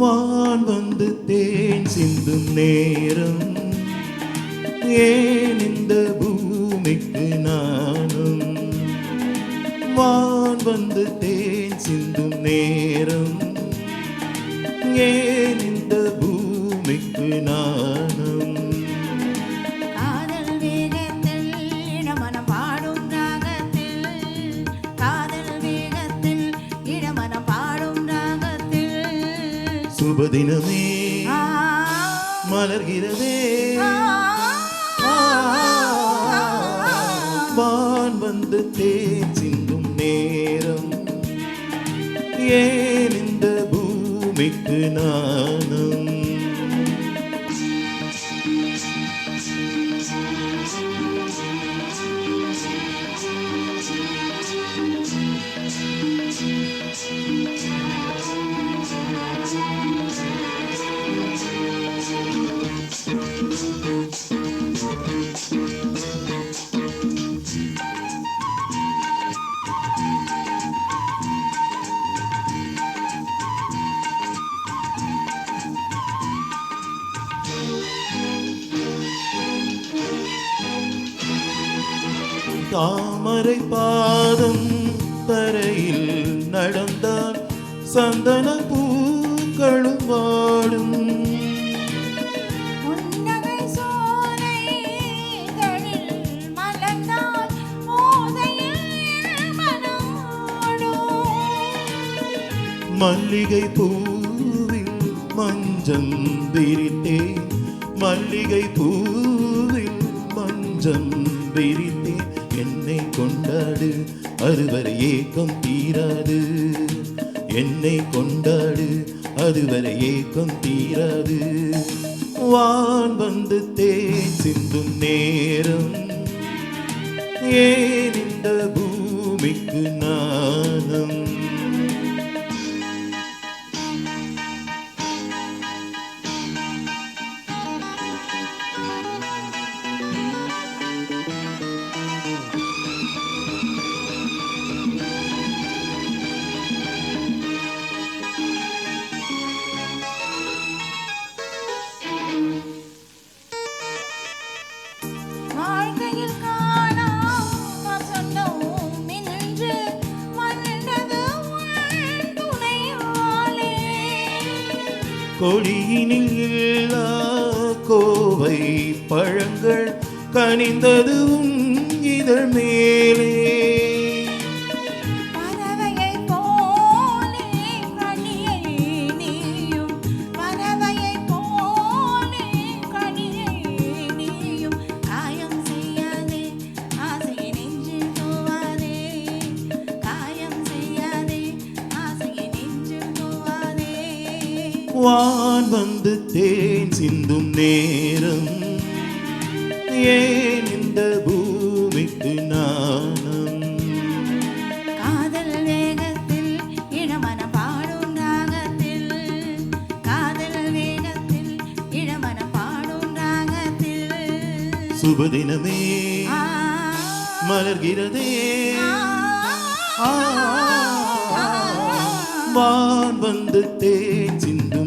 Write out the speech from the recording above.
வான் வந்து தேன் சிந்தும் நேரம் ஏன் இந்த பூமிக்கு நானும் வான் வந்து தேன் சிந்தும் நேரம் ஏன் இந்த பூமிக்கு நானும் சுபதினமே மலர்கிறதே வான் வந்து தேன் சிந்தும் நேரம் ஏன் இந்த பூமிக்கு நானும் தாமரை பாதம் தரையில் நடந்தால் சந்தன பூக்களும் வாடும் மல்லிகை பூவில் மஞ்சம் விரித்தேன் மல்லிகை பூவில் மஞ்சம் விரித்தேன் என்னை கொண்டாடு அதுவரை ஏக்கம் தீராது என்னை கொண்டாடு அதுவரை ஏக்கம் தீராது வான் வந்து தேன் சிந்தும் நேரம் ஏன் இந்த பூமிக்கு நானும் கொடியினில் இல்லா கோவை பழங்கள் கனிந்தது இதழ் மேலே பறவையை போலே கனியை நீயும் பறவையை போலே கனியை நீயும் காயம் செய்யாதே ஆசையை நெஞ்சில் தோவாதே காயம் செய்யாதே ஆசையை நெஞ்சில் தோவாதே வான் வந்து தேன் சிந்தும் நேரம் ஏன் இந்த பூமிக்கு நானும் காதல் வேகத்தில் இளமன பாடும் ராகத்தில் காதல் வேகத்தில் இளமன பாடும் ராகத்தில் சுபதினமே மலர்கிறதே வான் வந்து தேன் சிந்தும்